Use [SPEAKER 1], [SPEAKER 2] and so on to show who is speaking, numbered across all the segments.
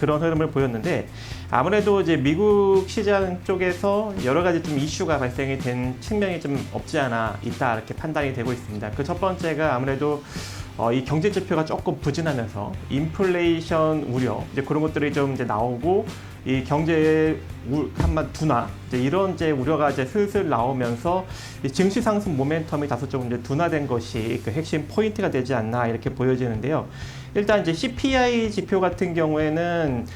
[SPEAKER 1] 그런 흐름을 보였는데 아무래도 이제 미국 시장 쪽에서 여러 가지 좀 이슈가 발생이 된 측면이 좀 없지 않아 있다 이렇게 판단이 되고 있습니다. 그 첫 번째가 아무래도 이 경제 지표가 조금 부진하면서 인플레이션 우려 이제 그런 것들이 좀 이제 나오고 이 경제의 한마 둔화 이제 이런 이제 우려가 이제 슬슬 나오면서 이 증시 상승 모멘텀이 다소 좀 이제 둔화된 것이 그 핵심 포인트가 되지 않나 이렇게 보여지는데요. 일단 이제 CPI 지표 같은 경우에는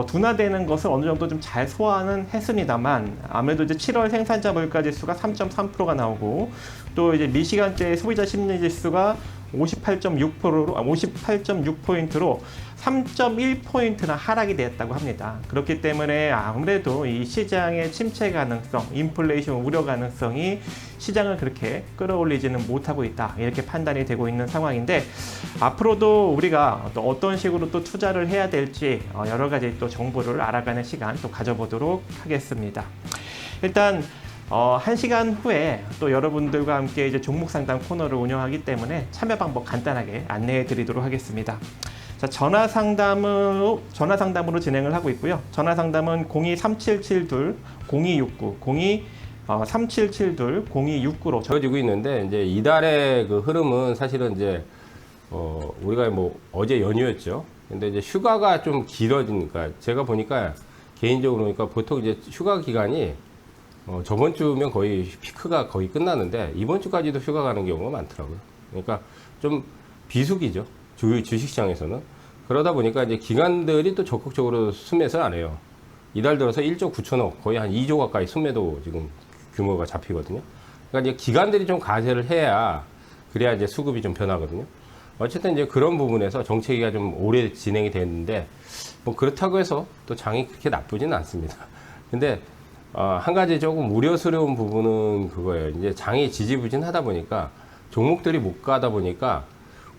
[SPEAKER 1] 둔화되는 것을 어느 정도 좀 잘 소화는 했습니다만 아무래도 이제 7월 생산자 물가 지수가 3.3%가 나오고 또 이제 미시간대 소비자 심리 지수가 58.6%로 3.1포인트나 하락이 되었다고 합니다. 그렇기 때문에 아무래도 이 시장의 침체 가능성, 인플레이션 우려 가능성이 시장을 그렇게 끌어올리지는 못하고 있다. 이렇게 판단이 되고 있는 상황인데 앞으로도 우리가 또 어떤 식으로 또 투자를 해야 될지 여러 가지 또 정보를 알아가는 시간 또 가져보도록 하겠습니다. 일단 1시간 후에 또 여러분들과 함께 이제 종목 상담 코너를 운영하기 때문에 참여 방법 간단하게 안내해 드리도록 하겠습니다. 자, 전화 상담으로 진행을 하고 있고요. 전화 상담은 02-3772-0269, 02-3772-0269로
[SPEAKER 2] 적어지고 있는데 이제 이달의 그 흐름은 사실은 이제 우리가 뭐 어제 연휴였죠. 근데 이제 휴가가 좀 길어지니까 제가 보니까 개인적으로 보니까 보통 이제 휴가 기간이 저번 주면 거의 피크가 거의 끝나는데 이번 주까지도 휴가 가는 경우가 많더라고요. 그러니까 좀 비수기죠. 주식시장에서는. 그러다 보니까 이제 기관들이 또 적극적으로 순매수를 안 해요. 이달 들어서 1조 9천억, 거의 한 2조 가까이 순매도 지금 규모가 잡히거든요. 그러니까 이제 기관들이 좀 가세를 해야 그래야 이제 수급이 좀 변하거든요. 어쨌든 이제 그런 부분에서 정체기가 좀 오래 진행이 됐는데 뭐 그렇다고 해서 또 장이 그렇게 나쁘지는 않습니다. 근데 한 가지 조금 우려스러운 부분은 그거예요. 이제 장이 지지부진하다 보니까 종목들이 못 가다 보니까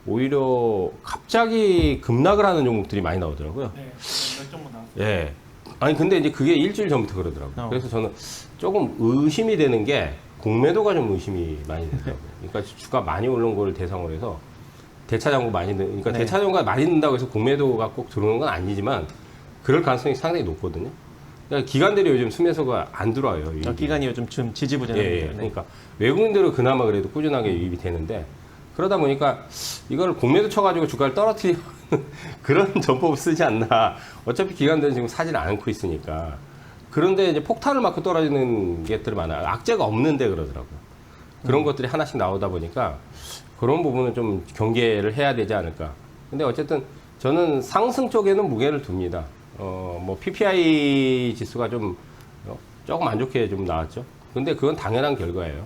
[SPEAKER 2] 오히려 갑자기 급락을 하는 종목들이 많이 나오더라고요.
[SPEAKER 1] 네, 몇 종목 나왔어요.
[SPEAKER 2] 예. 아니 근데 이제 그게 일주일 전부터 그러더라고요. 그래서 저는 조금 의심이 되는 게 공매도가 좀 의심이 많이 되더라고요. 그러니까 주가 많이 오른 걸 대상으로 해서 대차장고 많이 그러니까
[SPEAKER 1] 네.
[SPEAKER 2] 대차장고가 많이 든다고 해서 공매도가 꼭 들어오는 건 아니지만 그럴 가능성이 상당히 높거든요. 그러니까 기관들이 요즘 순매수가 안 들어와요.
[SPEAKER 1] 기간이 요즘 좀 지지부진합니다.
[SPEAKER 2] 예. 그러니까 외국인들은 그나마 그래도 꾸준하게 유입이 되는데 그러다 보니까 이걸 공매도 쳐가지고 주가를 떨어뜨리는 그런 전법을 쓰지 않나. 어차피 기관들은 지금 사질 않고 있으니까. 그런데 이제 폭탄을 맞고 떨어지는 것들이 많아요. 악재가 없는데 그러더라고요. 그런 것들이 하나씩 나오다 보니까 그런 부분은 좀 경계를 해야 되지 않을까. 근데 어쨌든 저는 상승 쪽에는 무게를 둡니다. 뭐 PPI 지수가 좀 조금 안 좋게 좀 나왔죠. 근데 그건 당연한 결과예요.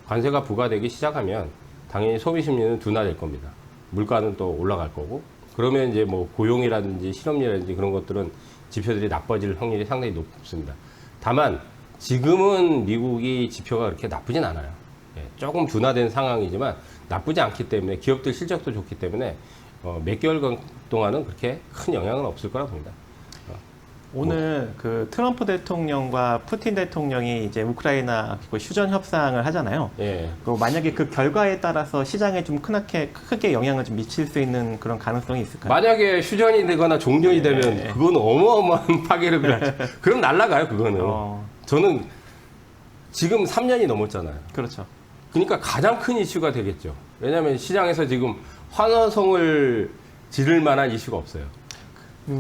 [SPEAKER 2] 관세가 부과되기 시작하면 당연히 소비 심리는 둔화될 겁니다. 물가는 또 올라갈 거고. 그러면 이제 뭐 고용이라든지 실업률이라든지 그런 것들은 지표들이 나빠질 확률이 상당히 높습니다. 다만 지금은 미국이 지표가 그렇게 나쁘진 않아요. 예, 조금 둔화된 상황이지만 나쁘지 않기 때문에 기업들 실적도 좋기 때문에 몇 개월 동안은 그렇게 큰 영향은 없을 거라 봅니다.
[SPEAKER 1] 오늘 그 트럼프 대통령과 푸틴 대통령이 이제 우크라이나 휴전 협상을 하잖아요.
[SPEAKER 2] 예.
[SPEAKER 1] 만약에 그 결과에 따라서 시장에 좀 크게 영향을 좀 미칠 수 있는 그런 가능성이 있을까요?
[SPEAKER 2] 만약에 휴전이 되거나 종전이 되면 그건 어마어마한 파괴를 그렇죠. 그럼 날아가요, 그거는. 저는 지금 3년이 넘었잖아요.
[SPEAKER 1] 그렇죠.
[SPEAKER 2] 그러니까 가장 큰 이슈가 되겠죠. 왜냐하면 시장에서 지금 환호성을 지를 만한 이슈가 없어요.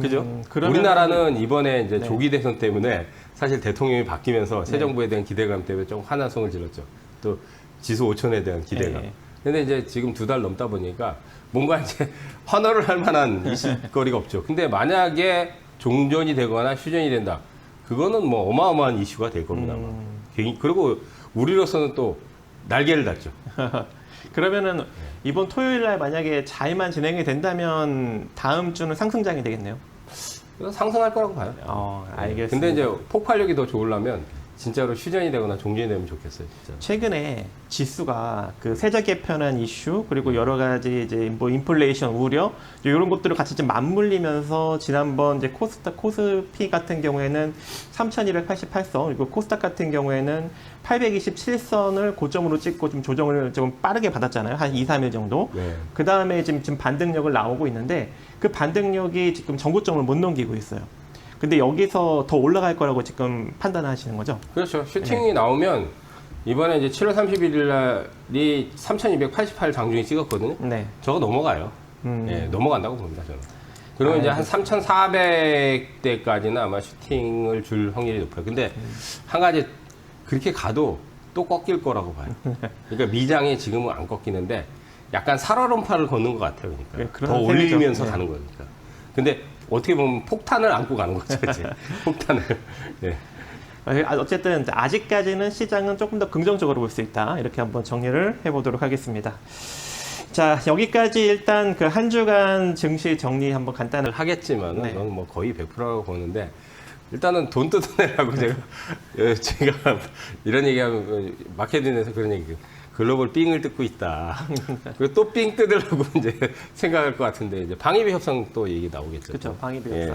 [SPEAKER 2] 그죠? 우리나라는 이번에 이제 조기 대선 때문에 사실 대통령이 바뀌면서 새 정부에 대한 기대감 때문에 좀 환호성을 질렀죠. 또 지수 5천에 대한 기대감. 근데 이제 지금 2달 넘다 보니까 뭔가 이제 환호를 할 만한 이슈거리가 없죠. 근데 만약에 종전이 되거나 휴전이 된다. 그거는 뭐 어마어마한 이슈가 될 겁니다. 그리고 우리로서는 또 날개를 달죠.
[SPEAKER 1] 그러면은 이번 토요일 날 만약에 잘만 진행이 된다면 다음 주는 상승장이 되겠네요.
[SPEAKER 2] 상승할 거라고 봐요.
[SPEAKER 1] 알겠습니다.
[SPEAKER 2] 근데 이제 폭발력이 더 좋으려면 진짜로 휴전이 되거나 종전이 되면 좋겠어요, 진짜.
[SPEAKER 1] 최근에 지수가 그 세제 개편안 이슈 그리고 여러 가지 이제 뭐 인플레이션 우려 이런 것들을 같이 좀 맞물리면서 지난번 이제 코스피 같은 경우에는 3,288선 그리고 코스닥 같은 경우에는 827선을 고점으로 찍고 좀 조정을 좀 빠르게 받았잖아요. 한 2, 3일 정도.
[SPEAKER 2] 네.
[SPEAKER 1] 그 다음에 지금 반등력을 나오고 있는데 그 반등력이 지금 전고점을 못 넘기고 있어요. 근데 여기서 더 올라갈 거라고 지금 판단하시는 거죠?
[SPEAKER 2] 그렇죠. 슈팅이 나오면 이번에 이제 7월 31일 날이 3,288 장중에 찍었거든요.
[SPEAKER 1] 네.
[SPEAKER 2] 저거 넘어가요. 예, 넘어간다고 봅니다, 저는. 그러면 이제 한
[SPEAKER 1] 알겠습니다.
[SPEAKER 2] 3,400대까지는 아마 슈팅을 줄 확률이 높아요. 근데 한 가지 그렇게 가도 또 꺾일 거라고 봐요. 그러니까 미장이 지금은 안 꺾이는데 약간 살얼음파를 걷는 것 같아요. 그러니까
[SPEAKER 1] 네, 그런
[SPEAKER 2] 더
[SPEAKER 1] 셈이죠.
[SPEAKER 2] 올리면서
[SPEAKER 1] 네.
[SPEAKER 2] 가는 거니까. 근데 어떻게 보면 폭탄을 안고 가는 거죠, 이제. 폭탄을. 네.
[SPEAKER 1] 어쨌든 아직까지는 시장은 조금 더 긍정적으로 볼 수 있다. 이렇게 한번 정리를 해보도록 하겠습니다. 자, 여기까지 일단 그 한 주간 증시 정리 한번 간단히
[SPEAKER 2] 하겠지만
[SPEAKER 1] 네.
[SPEAKER 2] 저는 뭐 거의 100%라고 보는데 일단은 돈 뜯어내라고 제가 이런 얘기하면 마케팅에서 그런 얘기 글로벌 삥을 뜯고 있다. 그리고 또 삥 뜯으려고 이제 생각할 것 같은데 이제 방위비 협상 또 얘기 나오겠죠.
[SPEAKER 1] 그렇죠. 방위비
[SPEAKER 2] 예.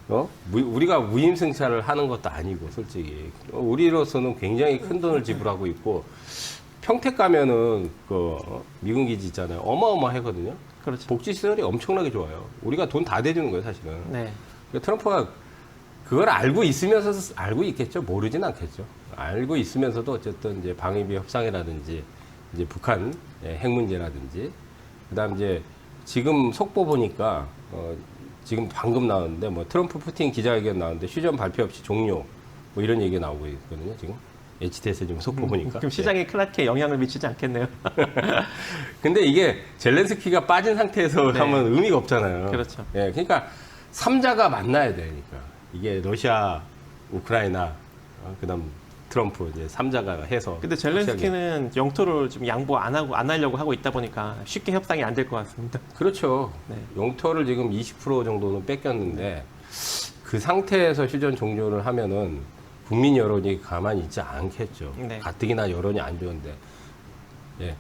[SPEAKER 1] 협상.
[SPEAKER 2] 우리가 무임승차를 하는 것도 아니고 솔직히 우리로서는 굉장히 큰 돈을 지불하고 있고 평택 가면은 미군 기지 있잖아요. 어마어마하거든요.
[SPEAKER 1] 그렇죠.
[SPEAKER 2] 복지 시설이 엄청나게 좋아요. 우리가 돈 다 대주는 거예요, 사실은.
[SPEAKER 1] 네.
[SPEAKER 2] 트럼프가 그걸 알고 있으면서 알고 있겠죠. 모르진 않겠죠. 알고 있으면서도 어쨌든 이제 방위비 협상이라든지 이제 북한 핵 문제라든지 그다음 이제 지금 속보 보니까 지금 방금 나왔는데 뭐 트럼프 푸틴 기자회견 나왔는데 휴전 발표 없이 종료 뭐 이런 얘기가 나오고 있거든요. 지금 HTS 지금 속보 보니까.
[SPEAKER 1] 그럼 시장에 크게 영향을 미치지 않겠네요.
[SPEAKER 2] 근데 이게 젤렌스키가 빠진 상태에서
[SPEAKER 1] 네.
[SPEAKER 2] 하면 의미가 없잖아요.
[SPEAKER 1] 그렇죠.
[SPEAKER 2] 예, 그러니까 3자가 만나야 되니까 이게 러시아, 우크라이나, 그다음 트럼프 이제 3자가 해서.
[SPEAKER 1] 근데 젤렌스키는 영토를 좀 양보 안 하려고 하고 있다 보니까 쉽게 협상이 안 될 것 같습니다.
[SPEAKER 2] 그렇죠.
[SPEAKER 1] 네.
[SPEAKER 2] 영토를 지금 20% 정도는 뺏겼는데 그 상태에서 휴전 종료를 하면은 국민 여론이 가만히 있지 않겠죠.
[SPEAKER 1] 네.
[SPEAKER 2] 가뜩이나 여론이 안 좋은데. 예.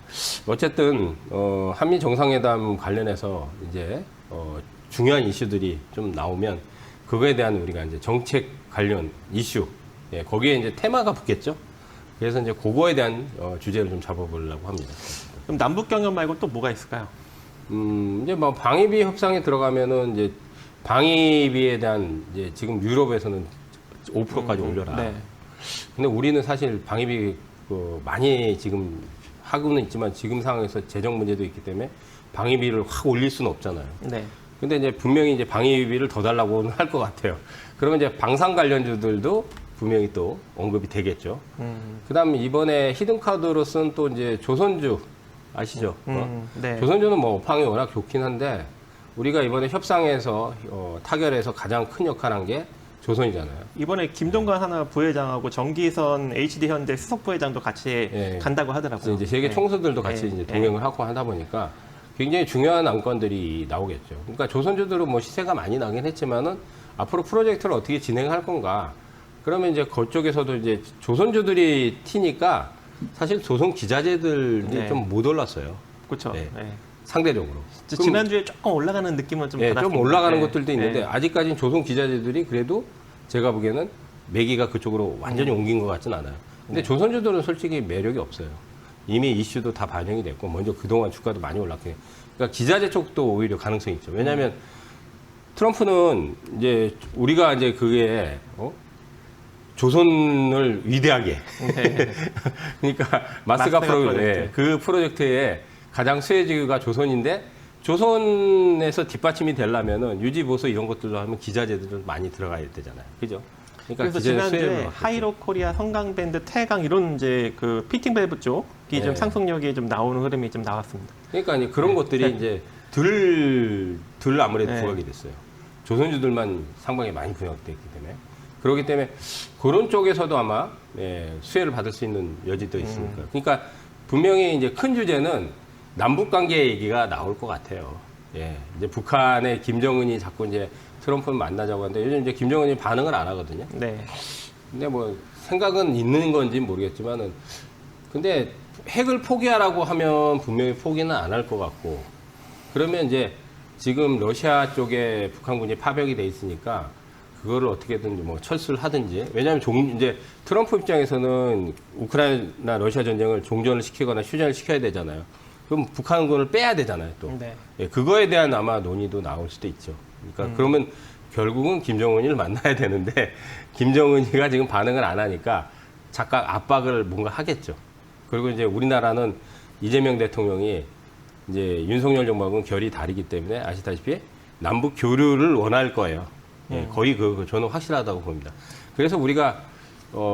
[SPEAKER 2] 어쨌든 한미 정상회담 관련해서 이제 중요한 이슈들이 좀 나오면 그거에 대한 우리가 이제 정책 관련 이슈, 예, 거기에 이제 테마가 붙겠죠. 그래서 이제 그거에 대한 주제를 좀 잡아보려고 합니다.
[SPEAKER 1] 그럼 남북 경협 말고 또 뭐가 있을까요?
[SPEAKER 2] 이제 뭐 방위비 협상에 들어가면은 이제 방위비에 대한 이제 지금 유럽에서는 5%까지 올려라.
[SPEAKER 1] 네.
[SPEAKER 2] 근데 우리는 사실 방위비 많이 지금 하고는 있지만 지금 상황에서 재정 문제도 있기 때문에 방위비를 확 올릴 수는 없잖아요.
[SPEAKER 1] 네.
[SPEAKER 2] 근데 이제 분명히 이제 방위비를 더 달라고는 할 것 같아요. 그러면 이제 방산 관련주들도 분명히 또 언급이 되겠죠. 그다음 이번에 히든카드로 쓴 또 이제 조선주 아시죠?
[SPEAKER 1] 네.
[SPEAKER 2] 조선주는 뭐 업황이 워낙 좋긴 한데 우리가 이번에 협상에서 타결해서 가장 큰 역할을 한 게 조선이잖아요.
[SPEAKER 1] 이번에 김동관 하나 부회장하고 정기선 HD현대 수석 부회장도 같이
[SPEAKER 2] 예.
[SPEAKER 1] 간다고 하더라고요.
[SPEAKER 2] 그래서 이제 세계
[SPEAKER 1] 네.
[SPEAKER 2] 총수들도 같이
[SPEAKER 1] 예,
[SPEAKER 2] 이제
[SPEAKER 1] 예.
[SPEAKER 2] 동행을 하고 하다 보니까 굉장히 중요한 안건들이 나오겠죠. 그러니까 조선주들은 뭐 시세가 많이 나긴 했지만은 앞으로 프로젝트를 어떻게 진행할 건가. 그러면 이제 그쪽에서도 이제 조선주들이 튀니까 사실 조선 기자재들이
[SPEAKER 1] 네.
[SPEAKER 2] 좀 못 올랐어요.
[SPEAKER 1] 그렇죠.
[SPEAKER 2] 네.
[SPEAKER 1] 네.
[SPEAKER 2] 상대적으로. 그럼
[SPEAKER 1] 지난주에 조금 올라가는 느낌은 좀
[SPEAKER 2] 예,
[SPEAKER 1] 받았습니다.
[SPEAKER 2] 좀 올라가는
[SPEAKER 1] 네.
[SPEAKER 2] 것들도 있는데
[SPEAKER 1] 네.
[SPEAKER 2] 아직까지는 조선 기자재들이 그래도 제가 보기에는 매기가 그쪽으로 완전히 옮긴 것 같진 않아요. 근데 조선주들은 솔직히 매력이 없어요. 이미 이슈도 다 반영이 됐고 먼저 그동안 주가도 많이 올랐고 그러니까 기자재 쪽도 오히려 가능성이 있죠. 왜냐하면 트럼프는 이제 우리가 이제 그게 조선을 위대하게
[SPEAKER 1] 네.
[SPEAKER 2] 그러니까 마스가
[SPEAKER 1] 프로젝트.
[SPEAKER 2] 예, 그 프로젝트의 가장 수혜지가 조선인데 조선에서 뒷받침이 되려면은 유지 보수 이런 것들로 하면 기자재들은 많이 들어가야 되잖아요. 그죠? 그러니까
[SPEAKER 1] 그래서
[SPEAKER 2] 기자재
[SPEAKER 1] 지난주에
[SPEAKER 2] 수혜를
[SPEAKER 1] 하이로 코리아, 성강밴드, 태강 이런 이제 그 피팅 밸브 쪽이
[SPEAKER 2] 네.
[SPEAKER 1] 좀 상승력이 좀 나오는 흐름이 좀 나왔습니다.
[SPEAKER 2] 그러니까 이제 그런 것들이 이제 덜 아무래도
[SPEAKER 1] 네.
[SPEAKER 2] 부각이 됐어요. 조선주들만 상방에 많이 부각됐기 때문에. 그렇기 때문에 그런 쪽에서도 아마 수혜를 받을 수 있는 여지도 있으니까. 그러니까 분명히 이제 큰 주제는 남북 관계 얘기가 나올 것 같아요. 예. 이제 북한의 김정은이 자꾸 이제 트럼프를 만나자고 하는데 요즘 이제 김정은이 반응을 안 하거든요.
[SPEAKER 1] 네.
[SPEAKER 2] 근데 뭐 생각은 있는 건지 모르겠지만은 근데 핵을 포기하라고 하면 분명히 포기는 안 할 것 같고 그러면 이제 지금 러시아 쪽에 북한군이 파병이 돼 있으니까 그거를 어떻게든 뭐 철수를 하든지 왜냐하면 이제 트럼프 입장에서는 우크라이나 러시아 전쟁을 종전을 시키거나 휴전을 시켜야 되잖아요. 그럼 북한군을 빼야 되잖아요. 또
[SPEAKER 1] 네.
[SPEAKER 2] 예, 그거에 대한 아마 논의도 나올 수도 있죠. 그러니까 그러면 결국은 김정은이를 만나야 되는데 김정은이가 지금 반응을 안 하니까 각각 압박을 뭔가 하겠죠. 그리고 이제 우리나라는 이재명 대통령이 이제 윤석열 정부하고는 결이 다르기 때문에 아시다시피 남북 교류를 원할 거예요. 예, 거의 저는 확실하다고 봅니다. 그래서 우리가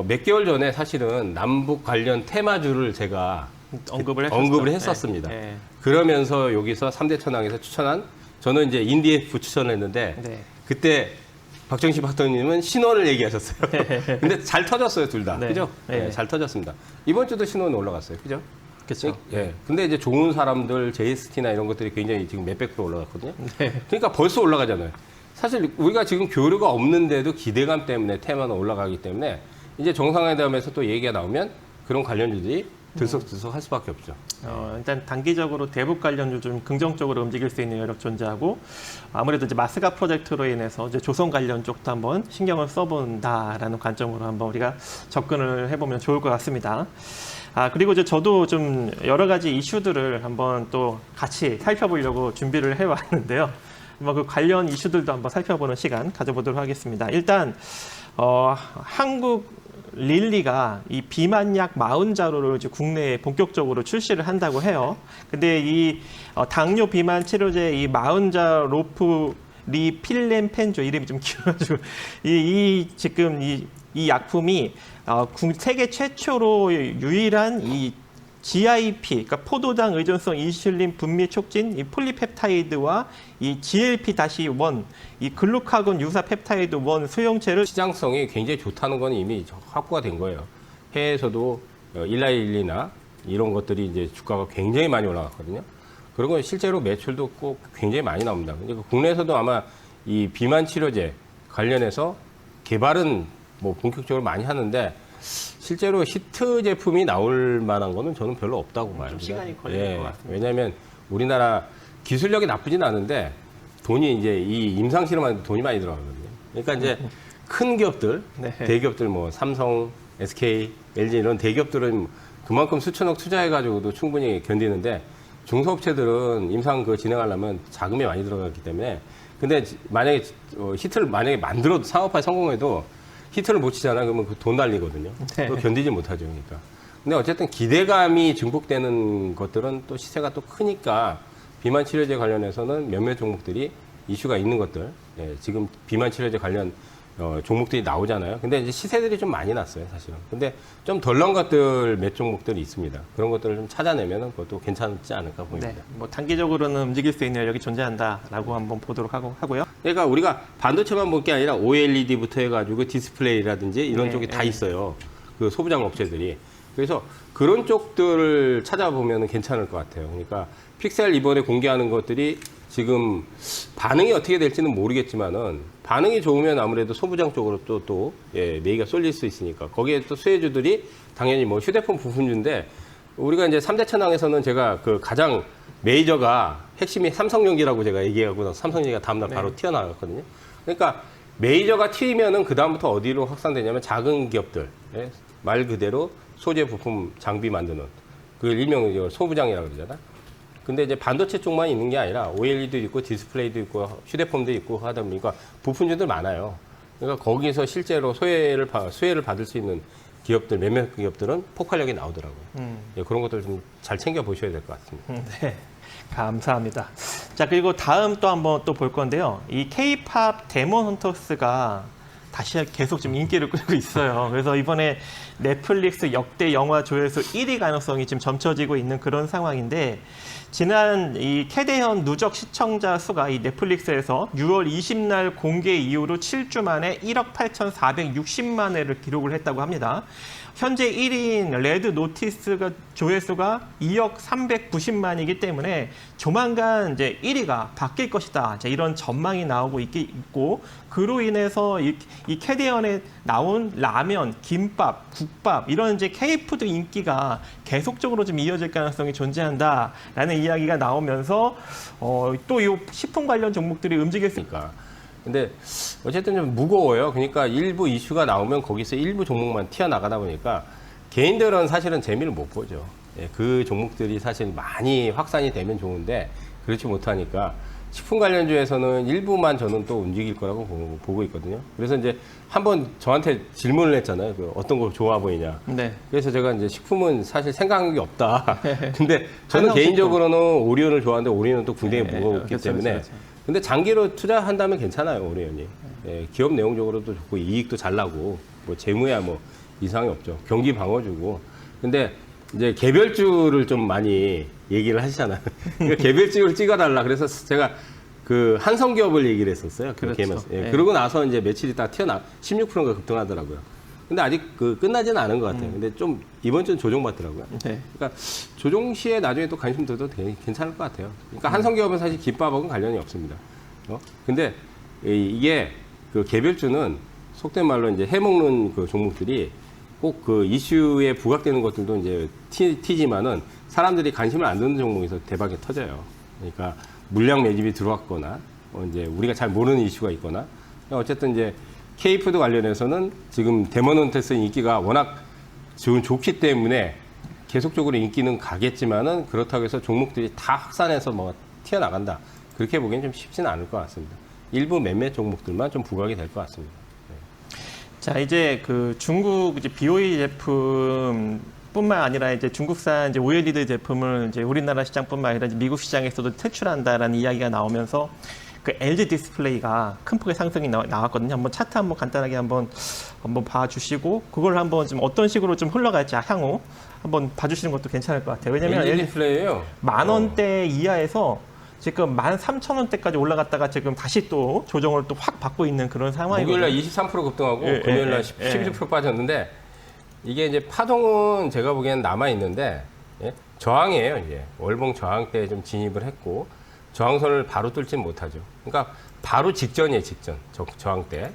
[SPEAKER 2] 몇 개월 전에 사실은 남북 관련 테마주를 제가 언급을 했었습니다.
[SPEAKER 1] 네.
[SPEAKER 2] 그러면서 여기서 3대 천왕에서 추천한 저는 이제 인디에프 추천을 했는데
[SPEAKER 1] 네.
[SPEAKER 2] 그때 박정식 박사님은 신원을 얘기하셨어요. 근데 잘 터졌어요, 둘 다.
[SPEAKER 1] 네.
[SPEAKER 2] 그죠?
[SPEAKER 1] 네.
[SPEAKER 2] 네, 잘 터졌습니다. 이번 주도 신원 올라갔어요. 그죠?
[SPEAKER 1] 그렇죠.
[SPEAKER 2] 예. 근데 이제 좋은 사람들, JST나 이런 것들이 굉장히 지금 몇백 프로 올라갔거든요.
[SPEAKER 1] 네.
[SPEAKER 2] 그러니까 벌써 올라가잖아요. 사실 우리가 지금 교류가 없는데도 기대감 때문에 테마는 올라가기 때문에 이제 정상회담에서 또 얘기가 나오면 그런 관련주들이 들썩들썩 할 수밖에 없죠.
[SPEAKER 1] 일단 단기적으로 대북 관련주 좀 긍정적으로 움직일 수 있는 여력 존재하고 아무래도 이제 마스가 프로젝트로 인해서 이제 조선 관련 쪽도 한번 신경을 써본다라는 관점으로 한번 우리가 접근을 해보면 좋을 것 같습니다. 그리고 이제 저도 좀 여러 가지 이슈들을 한번 또 같이 살펴보려고 준비를 해왔는데요. 그 관련 이슈들도 한번 살펴보는 시간 가져보도록 하겠습니다. 일단 한국 릴리가 이 비만약 40자루를 이제 국내에 본격적으로 출시를 한다고 해요. 근데 이 당뇨 비만 치료제 이 40자 로프리필렌펜조 이름이 좀 길어가지고 지금 이 약품이 세계 최초로 유일한 이 GIP, 그러니까 포도당 의존성 인슐린 분비 촉진 이 폴리펩타이드와 이 GLP-1, 이 글루카곤 유사 펩타이드 1 수용체를
[SPEAKER 2] 시장성이 굉장히 좋다는 건 이미 확보가 된 거예요. 해외에서도 일라일리나 이런 것들이 이제 주가가 굉장히 많이 올라갔거든요. 그리고 실제로 매출도 꼭 굉장히 많이 나옵니다. 그러니까 국내에서도 아마 이 비만 치료제 관련해서 개발은 뭐 본격적으로 많이 하는데 실제로 히트 제품이 나올 만한 거는 저는 별로 없다고 봐요.
[SPEAKER 1] 좀 시간이 걸릴 것 같습니다.
[SPEAKER 2] 왜냐하면 우리나라 기술력이 나쁘진 않은데 돈이 이제 이 임상 실험하는데 돈이 많이 들어가거든요. 그러니까 이제 큰 기업들,
[SPEAKER 1] 네.
[SPEAKER 2] 대기업들 뭐 삼성, SK, LG 이런 대기업들은 그만큼 수천억 투자해가지고도 충분히 견디는데 중소업체들은 임상 진행하려면 자금이 많이 들어가기 때문에 근데 만약에 히트를 만들어도 상업화에 성공해도 히트를 못 치잖아. 그러면 그 돈 날리거든요.
[SPEAKER 1] 네.
[SPEAKER 2] 또 견디지 못하죠. 그러니까. 근데 어쨌든 기대감이 증폭되는 것들은 또 시세가 또 크니까 비만 치료제 관련해서는 몇몇 종목들이 이슈가 있는 것들. 예, 지금 비만 치료제 관련 종목들이 나오잖아요. 근데 이제 시세들이 좀 많이 났어요, 사실은. 근데 좀 덜 나은 것들 몇 종목들이 있습니다. 그런 것들을 좀 찾아내면 그것도 괜찮지 않을까 보입니다.
[SPEAKER 1] 네, 뭐 단기적으로는 움직일 수 있는 여력이 존재한다라고 한번 보도록 하고요.
[SPEAKER 2] 그러니까 우리가 반도체만 볼 게 아니라 OLED부터 해가지고 디스플레이라든지 이런
[SPEAKER 1] 네,
[SPEAKER 2] 쪽이 다
[SPEAKER 1] 네.
[SPEAKER 2] 있어요. 그 소부장 업체들이. 그래서 그런 쪽들을 찾아보면 괜찮을 것 같아요. 그러니까 픽셀 이번에 공개하는 것들이 지금 반응이 어떻게 될지는 모르겠지만은 반응이 좋으면 아무래도 소부장 쪽으로 또 매기가 쏠릴 수 있으니까 거기에 또 수혜주들이 당연히 뭐 휴대폰 부품주인데 우리가 이제 3대 천왕에서는 제가 그 가장 메이저가 핵심이 삼성전기라고 제가 얘기하고 나서 삼성전기가 다음날 바로 튀어나갔거든요. 그러니까 메이저가 튀면은 그다음부터 어디로 확산되냐면 작은 기업들, 말 그대로 소재 부품 장비 만드는 그 일명 소부장이라고 그러잖아. 근데 이제 반도체 쪽만 있는 게 아니라 OLED도 있고 디스플레이도 있고 휴대폰도 있고 하다 보니까 부품주들 많아요. 그러니까 거기서 실제로 수혜를 받을 수 있는 기업들, 몇몇 기업들은 폭발력이 나오더라고요. 예, 그런 것들 좀 잘 챙겨 보셔야 될 것 같습니다.
[SPEAKER 1] 네, 감사합니다. 자, 그리고 다음 또 한번 또 볼 건데요. 이 K-팝 데몬 헌터스가 다시 계속 좀 인기를 끌고 있어요. 그래서 이번에 넷플릭스 역대 영화 조회수 1위 가능성이 지금 점쳐지고 있는 그런 상황인데 지난 이 캐대현 누적 시청자 수가 이 넷플릭스에서 6월 20날 공개 이후로 7주 만에 1억 8,460만 회를 기록을 했다고 합니다. 현재 1위인 레드 노티스가 조회수가 2억 390만이기 때문에 조만간 이제 1위가 바뀔 것이다. 이런 전망이 나오고 있고 그로 인해서 이 캐디언에 나온 라면, 김밥, 국밥 이런 이제 K푸드 인기가 계속적으로 좀 이어질 가능성이 존재한다라는 이야기가 나오면서 또 이 식품 관련 종목들이 움직일 수
[SPEAKER 2] 그러니까. 근데 어쨌든 좀 무거워요. 그러니까 일부 이슈가 나오면 거기서 일부 종목만 튀어나가다 보니까 개인들은 사실은 재미를 못 보죠. 예, 그 종목들이 사실 많이 확산이 되면 좋은데 그렇지 못하니까 식품 관련주에서는 일부만 저는 또 움직일 거라고 보고 있거든요. 그래서 이제 한번 저한테 질문을 했잖아요. 그 어떤 거 좋아 보이냐.
[SPEAKER 1] 네.
[SPEAKER 2] 그래서 제가 이제 식품은 사실 생각한 게 없다. 근데 저는
[SPEAKER 1] 한성식품.
[SPEAKER 2] 개인적으로는 오리온을 좋아하는데 오리온은 또 굉장히
[SPEAKER 1] 네,
[SPEAKER 2] 무겁기
[SPEAKER 1] 그렇죠,
[SPEAKER 2] 때문에.
[SPEAKER 1] 그렇죠.
[SPEAKER 2] 근데 장기로 투자한다면 괜찮아요, 오리온이. 예, 기업 내용적으로도 좋고 이익도 잘 나고 뭐 재무야 뭐 이상이 없죠. 경기 방어주고. 근데 이제 개별주를 좀 많이 얘기를 하시잖아요. 그러니까 개별주를 찍어달라. 그래서 제가 그 한성기업을 얘기를 했었어요. 그
[SPEAKER 1] 그렇죠.
[SPEAKER 2] 예,
[SPEAKER 1] 네.
[SPEAKER 2] 그러고 나서 이제 며칠 있다가 16%가 급등하더라고요. 근데 아직 그 끝나지는 않은 것 같아요. 근데 좀 이번 주는 조정받더라고요.
[SPEAKER 1] 네.
[SPEAKER 2] 그러니까 조정 시에 나중에 또 관심 들어도 괜찮을 것 같아요. 그러니까 한성기업은 사실 김밥하고는 관련이 없습니다. 근데 이게 그 개별주는 속된 말로 이제 해먹는 그 종목들이 꼭 그 이슈에 부각되는 것들도 이제 튀지만은 사람들이 관심을 안 두는 종목에서 대박이 터져요. 그러니까 물량 매집이 들어왔거나 이제 우리가 잘 모르는 이슈가 있거나 어쨌든 이제 K푸드 관련해서는 지금 데모넌테스 인기가 워낙 좋기 때문에 계속적으로 인기는 가겠지만은 그렇다고 해서 종목들이 다 확산해서 뭐 튀어나간다. 그렇게 보기엔 좀 쉽지는 않을 것 같습니다. 일부 몇몇 종목들만 좀 부각이 될 것 같습니다.
[SPEAKER 1] 자, 이제 그 중국 이제 BOE 제품뿐만 아니라 이제 중국산 이제 OLED 제품을 이제 우리나라 시장뿐만 아니라 이제 미국 시장에서도 퇴출한다라는 이야기가 나오면서 그 LG 디스플레이가 큰 폭의 상승이 나왔거든요. 한번 차트 한번 간단하게 한번 봐주시고 그걸 한번 좀 어떤 식으로 좀 흘러갈지 향후 한번 봐주시는 것도 괜찮을 것 같아요. 왜냐면
[SPEAKER 2] LG 디스플레이예요.
[SPEAKER 1] 10,000원대 이하에서 지금 13,000원대까지 올라갔다가 지금 다시 또 조정을 또 확 받고 있는 그런 상황이거든요.
[SPEAKER 2] 목요일날 23% 급등하고
[SPEAKER 1] 예,
[SPEAKER 2] 금요일날
[SPEAKER 1] 예,
[SPEAKER 2] 11% 빠졌는데 이게 이제 파동은 제가 보기에는 남아 있는데 예? 저항이에요. 이제 월봉 저항 때 좀 진입을 했고 저항선을 바로 뚫지는 못하죠. 그러니까 바로 직전이에요. 직전 저항 때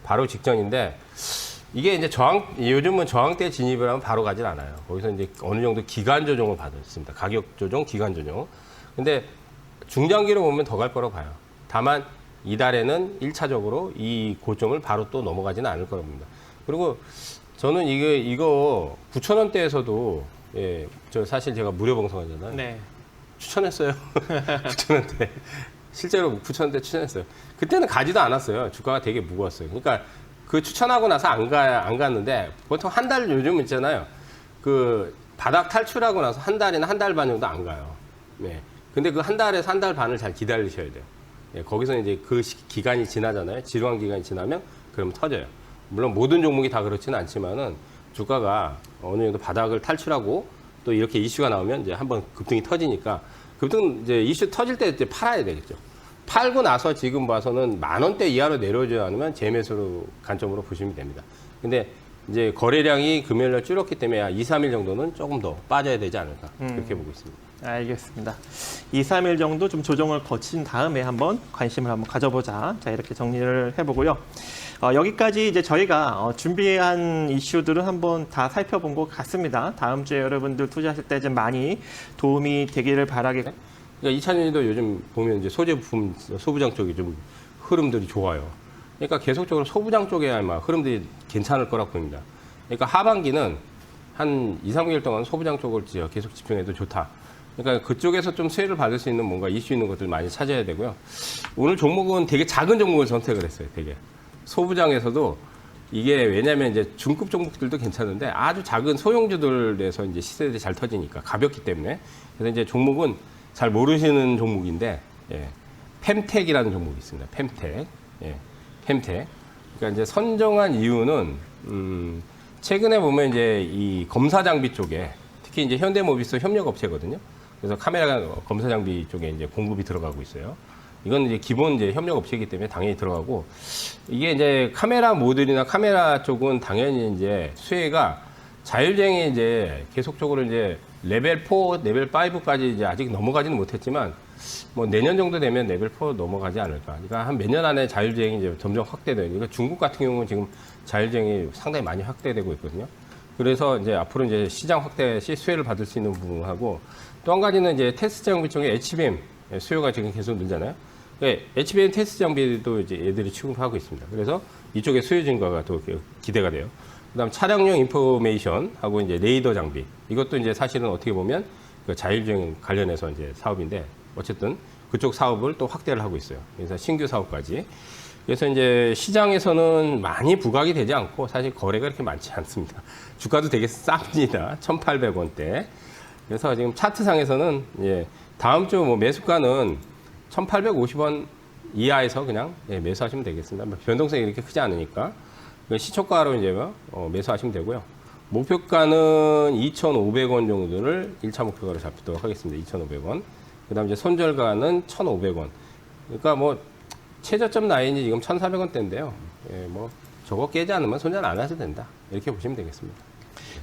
[SPEAKER 2] 바로 직전인데 이게 이제 요즘은 저항 때 진입을 하면 바로 가진 않아요. 거기서 이제 어느 정도 기간 조정을 받았습니다. 가격 조정, 기간 조정. 근데 중장기로 보면 더 갈 거라고 봐요. 다만 이달에는 1차적으로 이 고점을 바로 또 넘어가지는 않을 겁니다. 그리고 저는 이거 9,000원대에서도 예, 저 사실 제가 무료 방송하잖아요.
[SPEAKER 1] 네.
[SPEAKER 2] 추천했어요. 9,000원대. 실제로 9,000원대 추천했어요. 그때는 가지도 않았어요. 주가가 되게 무거웠어요. 그러니까 그 추천하고 나서 안 갔는데 보통 한 달 요즘 있잖아요. 그 바닥 탈출하고 나서 한 달이나 한 달 반 정도 안 가요. 네. 근데 그 한 달에서 한 달 반을 잘 기다리셔야 돼요. 예, 거기서 이제 그 기간이 지나잖아요. 지루한 기간이 지나면 그러면 터져요. 물론 모든 종목이 다 그렇지는 않지만은 주가가 어느 정도 바닥을 탈출하고 또 이렇게 이슈가 나오면 이제 한번 급등이 터지니까 급등 이제 이슈 터질 때 이제 팔아야 되겠죠. 팔고 나서 지금 봐서는 10,000원대 이하로 내려오지 않으면 재매수로 관점으로 보시면 됩니다. 근데 이제 거래량이 금요일날 줄었기 때문에 2, 3일 정도는 조금 더 빠져야 되지 않을까 그렇게 보고 있습니다.
[SPEAKER 1] 알겠습니다. 2, 3일 정도 좀 조정을 거친 다음에 한번 관심을 한번 가져보자. 자, 이렇게 정리를 해보고요. 여기까지 이제 저희가 준비한 이슈들은 한번 다 살펴본 것 같습니다. 다음 주에 여러분들 투자하실 때 좀 많이 도움이 되기를 바라겠습니다.
[SPEAKER 2] 그러니까 2차전지도 요즘 보면 이제 소재부품, 소부장 쪽이 좀 흐름들이 좋아요. 그러니까 계속적으로 소부장 쪽에 아마 흐름들이 괜찮을 거라고 봅니다. 그러니까 하반기는 한 2, 3개월 동안 소부장 쪽을 계속 집중해도 좋다. 그러니까 그쪽에서 좀 수혜를 받을 수 있는 뭔가 이슈 있는 것들 많이 찾아야 되고요. 오늘 종목은 되게 작은 종목을 선택을 했어요. 되게. 소부장에서도 이게 왜냐면 이제 중급 종목들도 괜찮은데 아주 작은 소형주들에서 이제 시세들이 잘 터지니까 가볍기 때문에. 그래서 이제 종목은 잘 모르시는 종목인데, 예. 펨텍이라는 종목이 있습니다. 펨텍. 예. 펨텍. 그러니까 이제 선정한 이유는, 최근에 보면 이제 이 검사 장비 쪽에 특히 이제 현대모비스 협력 업체거든요. 그래서 카메라 검사 장비 쪽에 이제 공급이 들어가고 있어요. 이건 이제 기본 이제 협력 업체이기 때문에 당연히 들어가고 이게 이제 카메라 모듈이나 카메라 쪽은 당연히 이제 수혜가 자율주행이 이제 계속적으로 이제 레벨 4, 레벨 5까지 이제 아직 넘어가지는 못했지만 뭐 내년 정도 되면 레벨 4 넘어가지 않을까. 그러니까 한 몇 년 안에 자율주행이 이제 점점 확대돼요. 그러니까 중국 같은 경우는 지금 자율주행이 상당히 많이 확대되고 있거든요. 그래서 이제 앞으로 이제 시장 확대 시 수혜를 받을 수 있는 부분하고 또 한 가지는 이제 테스트 장비 쪽에 HBM 수요가 지금 계속 늘잖아요. HBM 테스트 장비도 이제 애들이 취급하고 있습니다. 그래서 이쪽에 수요 증가가 더 기대가 돼요. 그다음 차량용 인포메이션 하고 이제 레이더 장비 이것도 이제 사실은 어떻게 보면 그 자율주행 관련해서 이제 사업인데 어쨌든 그쪽 사업을 또 확대를 하고 있어요. 그래서 신규 사업까지. 그래서 이제 시장에서는 많이 부각이 되지 않고 사실 거래가 그렇게 많지 않습니다. 주가도 되게 쌉니다. 1,800원대. 그래서 지금 차트상에서는 예, 다음 주 뭐 매수가는 1,850원 이하에서 그냥 예, 매수하시면 되겠습니다. 변동성이 이렇게 크지 않으니까 시초가로 이제 매수하시면 되고요. 목표가는 2,500원 정도를 1차 목표가로 잡도록 하겠습니다. 2,500원. 그다음 이제 손절가는 1,500원. 그러니까 뭐 최저점 라인이 지금 1,400원대인데요. 예, 뭐 저거 깨지 않으면 손절 안 하셔도 된다. 이렇게 보시면 되겠습니다.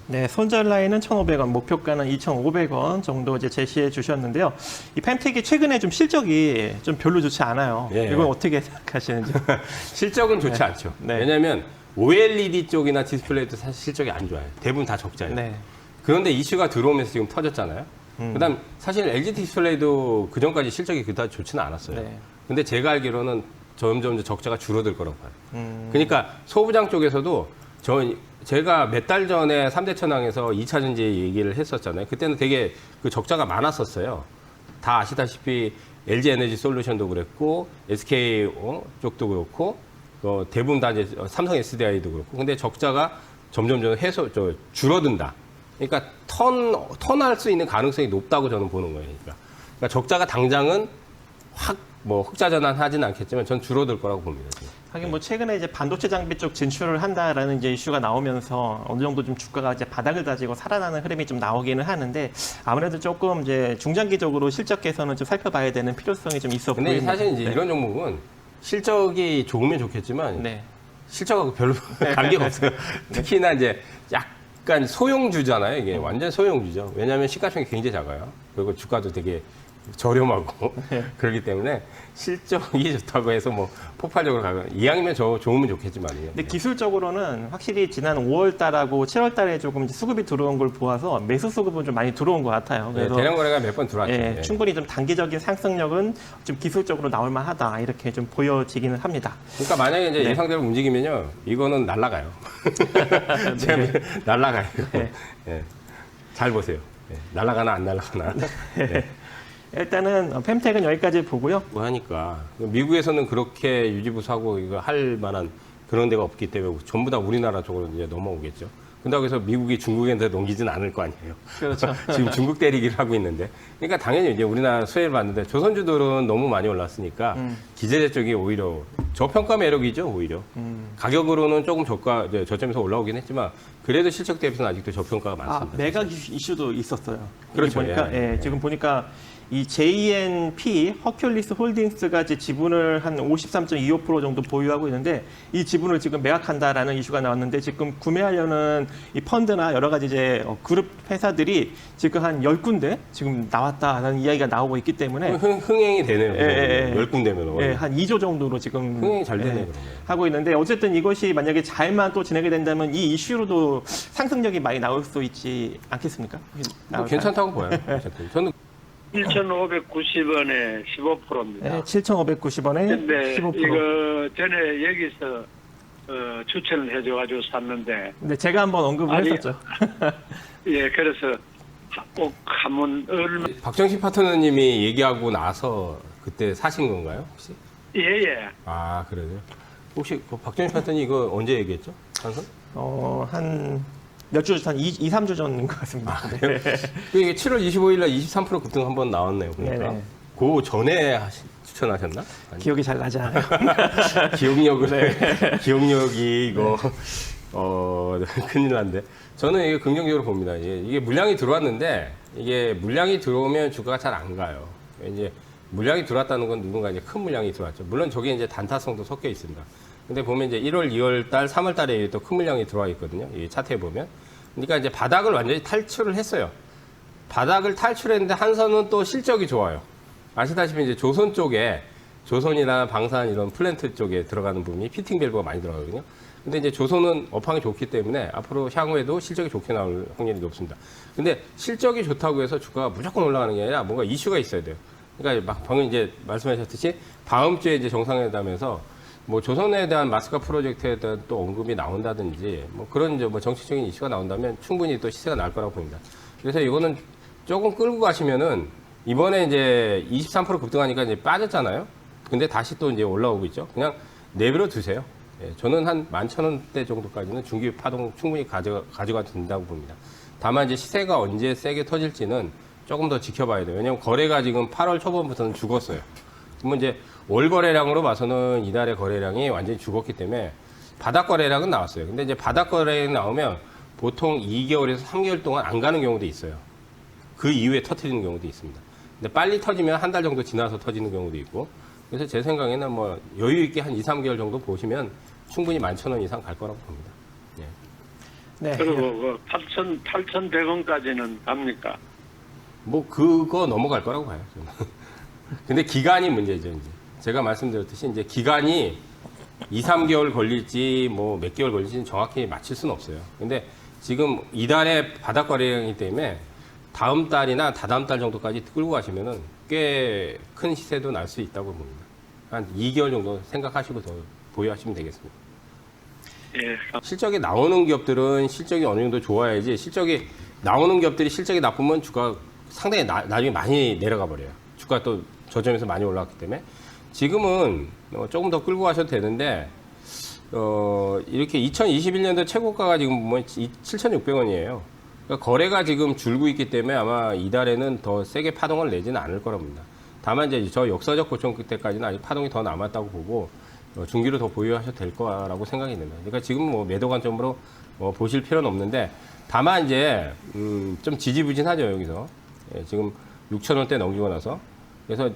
[SPEAKER 1] 네, 손절 라인은 1,500원, 목표가는 2,500원 정도 이제 제시해 주셨는데요. 이 펜텍이 최근에 좀 실적이 좀 별로 좋지 않아요.
[SPEAKER 2] 예.
[SPEAKER 1] 이건 어떻게 생각하시는지?
[SPEAKER 2] 실적은 좋지 않죠.
[SPEAKER 1] 네.
[SPEAKER 2] 왜냐하면 OLED 쪽이나 디스플레이도 사실 실적이 안 좋아요. 대부분 다 적자예요.
[SPEAKER 1] 네.
[SPEAKER 2] 그런데 이슈가 들어오면서 지금 터졌잖아요. 그다음 사실 LG 디스플레이도 그 전까지 실적이 그다지 좋지는 않았어요.
[SPEAKER 1] 네.
[SPEAKER 2] 근데 제가 알기로는 점점 적자가 줄어들 거라고 봐요. 그러니까 소부장 쪽에서도 제가 몇 달 전에 3대 천왕에서 2차 전지 얘기를 했었잖아요. 그때는 되게 그 적자가 많았었어요. 다 아시다시피 LG 에너지 솔루션도 그랬고 SK 쪽도 그렇고 대부분 다 이제 삼성 SDI도 그렇고. 근데 적자가 점점 줄어든다. 그러니까 턴할 수 있는 가능성이 높다고 저는 보는 거예요. 그러니까 적자가 당장은 확 흑자 전환하지는 않겠지만 전 줄어들 거라고 봅니다. 지금.
[SPEAKER 1] 하긴 뭐 최근에 이제 반도체 장비 쪽 진출을 한다라는 이제 이슈가 나오면서 어느 정도 좀 주가가 이제 바닥을 다지고 살아나는 흐름이 좀 나오기는 하는데 아무래도 조금 이제 중장기적으로 실적 개선은 좀 살펴봐야 되는 필요성이 좀 있어
[SPEAKER 2] 근데
[SPEAKER 1] 보입니다.
[SPEAKER 2] 사실 이제
[SPEAKER 1] 네.
[SPEAKER 2] 이런 종목은 실적이 좋으면 좋겠지만
[SPEAKER 1] 네.
[SPEAKER 2] 실적하고 별로 관계가 없어요. 특히나 이제 약간 소형주잖아요. 이게 완전 소형주죠. 왜냐하면 시가총이 굉장히 작아요. 그리고 주가도 되게 저렴하고 그렇기 때문에 실적이 좋다고 해서 뭐 폭발적으로 가거나 이왕이면 좋으면 좋겠지만요.
[SPEAKER 1] 근데 기술적으로는 확실히 지난 5월 달하고 7월 달에 조금 이제 수급이 들어온 걸 보아서 매수 수급은 좀 많이 들어온 것 같아요.
[SPEAKER 2] 네, 대량 거래가 몇 번 들어왔죠.
[SPEAKER 1] 예,
[SPEAKER 2] 네.
[SPEAKER 1] 충분히 좀 단기적인 상승력은 좀 기술적으로 나올 만하다 이렇게 좀 보여지기는 합니다.
[SPEAKER 2] 그러니까 만약에 이제
[SPEAKER 1] 네.
[SPEAKER 2] 예상대로 움직이면요, 이거는 날아가요. 제가 날아가요.
[SPEAKER 1] 네.
[SPEAKER 2] 예. 잘 보세요. 예. 날아가나 안 날아가나. 네.
[SPEAKER 1] 일단은 펜텍은 여기까지 보고요.
[SPEAKER 2] 뭐 하니까 미국에서는 그렇게 유지보수하고 이거 할 만한 그런 데가 없기 때문에 전부 다 우리나라 쪽으로 이제 넘어오겠죠. 근데 여기서 미국이 중국한테 넘기진 않을 거 아니에요.
[SPEAKER 1] 그렇죠.
[SPEAKER 2] 지금 중국 때리기를 하고 있는데. 그러니까 당연히 이제 우리나라 수혜를 받는데 조선주들은 너무 많이 올랐으니까 기재재 쪽이 오히려 저평가 매력이죠, 오히려. 가격으로는 조금 저점에서 올라오긴 했지만 그래도 실적 대비해서는 아직도 저평가가 많습니다.
[SPEAKER 1] 매각 이슈도 있었어요.
[SPEAKER 2] 그렇죠.
[SPEAKER 1] 여기 보니까
[SPEAKER 2] 예.
[SPEAKER 1] 지금 보니까 이 JNP 허큘리스 홀딩스가 이제 지분을 한 53.25% 정도 보유하고 있는데 이 지분을 지금 매각한다라는 이슈가 나왔는데 지금 구매하려는 이 펀드나 여러 가지 이제 그룹 회사들이 지금 한 10군데 지금 나왔다라는 이야기가 나오고 있기 때문에
[SPEAKER 2] 흥행이 되네요.
[SPEAKER 1] 예.
[SPEAKER 2] 10군데면.
[SPEAKER 1] 예, 한 2조 정도로 지금
[SPEAKER 2] 흥행이 잘 되네,
[SPEAKER 1] 예,
[SPEAKER 2] 그러면.
[SPEAKER 1] 하고 있는데 어쨌든 이것이 만약에 잘만 또 진행이 된다면 이 이슈로도 상승력이 많이 나올 수 있지 않겠습니까?
[SPEAKER 2] 뭐 괜찮다고 봐요. 어쨌든. 저는
[SPEAKER 3] 1,590원에 15%입니다.
[SPEAKER 1] 네, 7,590원에
[SPEAKER 3] 근데
[SPEAKER 1] 15%.
[SPEAKER 3] 이거 전에 여기서 추천을 해줘가지고 샀는데,
[SPEAKER 1] 근데 제가 한번 언급을
[SPEAKER 3] 아니,
[SPEAKER 1] 했었죠.
[SPEAKER 3] 예, 그래서 꼭 한번 얼마,
[SPEAKER 2] 박정식 파트너님이 얘기하고 나서 그때 사신 건가요, 혹시?
[SPEAKER 3] 예.
[SPEAKER 2] 아, 그래요? 혹시 그 박정식 파트너님 이거 언제 얘기했죠? 한선?
[SPEAKER 1] 한 몇 주, 한 2, 3주 전인 것 같습니다. 네.
[SPEAKER 2] 이게 7월 25일 날 23% 급등 한번 나왔네요. 그러니까.
[SPEAKER 1] 네네.
[SPEAKER 2] 그 전에 추천하셨나? 아니,
[SPEAKER 1] 기억이 잘 나지 않아요.
[SPEAKER 2] 기억력이 이거 큰일 난데. 저는 이게 긍정적으로 봅니다. 이게 물량이 들어왔는데 이게 물량이 들어오면 주가가 잘 안 가요. 이제 물량이 들어왔다는 건 누군가 이제 큰 물량이 들어왔죠. 물론 저게 이제 단타성도 섞여 있습니다. 근데 보면 이제 1월, 2월 달, 3월 달에 또 큰 물량이 들어와 있거든요. 이 차트에 보면. 그러니까 이제 바닥을 완전히 탈출을 했어요. 바닥을 탈출했는데 한선은 또 실적이 좋아요. 아시다시피 이제 조선 쪽에 조선이나 방산 이런 플랜트 쪽에 들어가는 부분이 피팅 밸브가 많이 들어가거든요. 근데 이제 조선은 업황이 좋기 때문에 앞으로 향후에도 실적이 좋게 나올 확률이 높습니다. 근데 실적이 좋다고 해서 주가가 무조건 올라가는 게 아니라 뭔가 이슈가 있어야 돼요. 그러니까 막 방금 이제 말씀하셨듯이 다음 주에 이제 정상회담에서 뭐 조선에 대한 마스카 프로젝트에 대한 또 언급이 나온다든지 뭐 그런 이제 뭐 정치적인 이슈가 나온다면 충분히 또 시세가 나올 거라고 봅니다. 그래서 이거는 조금 끌고 가시면은 이번에 이제 23% 급등하니까 이제 빠졌잖아요. 근데 다시 또 이제 올라오고 있죠. 그냥 내버려 두세요. 예, 저는 한 11,000원대 정도까지는 중기 파동 충분히 가져가 된다고 봅니다. 다만 이제 시세가 언제 세게 터질지는 조금 더 지켜봐야 돼요. 왜냐면 거래가 지금 8월 초반부터는 죽었어요. 그러면 이제 월 거래량으로 봐서는 이달의 거래량이 완전히 죽었기 때문에 바닥 거래량은 나왔어요. 근데 이제 바닥 거래량 나오면 보통 2개월에서 3개월 동안 안 가는 경우도 있어요. 그 이후에 터트리는 경우도 있습니다. 근데 빨리 터지면 한 달 정도 지나서 터지는 경우도 있고. 그래서 제 생각에는 뭐 여유 있게 한 2, 3개월 정도 보시면 충분히 11,000원 이상 갈 거라고 봅니다. 예.
[SPEAKER 1] 네.
[SPEAKER 3] 그리고 8,100원까지는 갑니까?
[SPEAKER 2] 뭐 그거 넘어갈 거라고 봐요. 저는. 근데 기간이 문제죠. 이제 제가 말씀드렸듯이 이제 기간이 2, 3개월 걸릴지 뭐 몇 개월 걸릴지 정확히 맞출 수는 없어요. 근데 지금 이달에 바닥 거래량이기 때문에 다음 달이나 다다음 달 정도까지 끌고 가시면은 꽤 큰 시세도 날 수 있다고 봅니다. 한 2개월 정도 생각하시고 더 보유하시면 되겠습니다.
[SPEAKER 3] 예.
[SPEAKER 2] 실적이 나오는 기업들은 실적이 어느 정도 좋아야지 실적이 나오는 기업들이 실적이 나쁘면 주가 상당히 나중에 많이 내려가 버려요. 주가 또 저점에서 많이 올라왔기 때문에 지금은 조금 더 끌고 가셔도 되는데 이렇게 2021년도 최고가가 지금 뭐 7,600원이에요. 그러니까 거래가 지금 줄고 있기 때문에 아마 이달에는 더 세게 파동을 내지는 않을 거랍니다. 다만 이제 저 역사적 고점 그때까지는 아직 파동이 더 남았다고 보고 중기로 더 보유하셔도 될 거라고 생각이 됩니다. 그러니까 지금 뭐 매도 관점으로 보실 필요는 없는데 다만 이제 좀 지지부진하죠 여기서. 예, 지금 6,000원대 넘기고 나서 그래서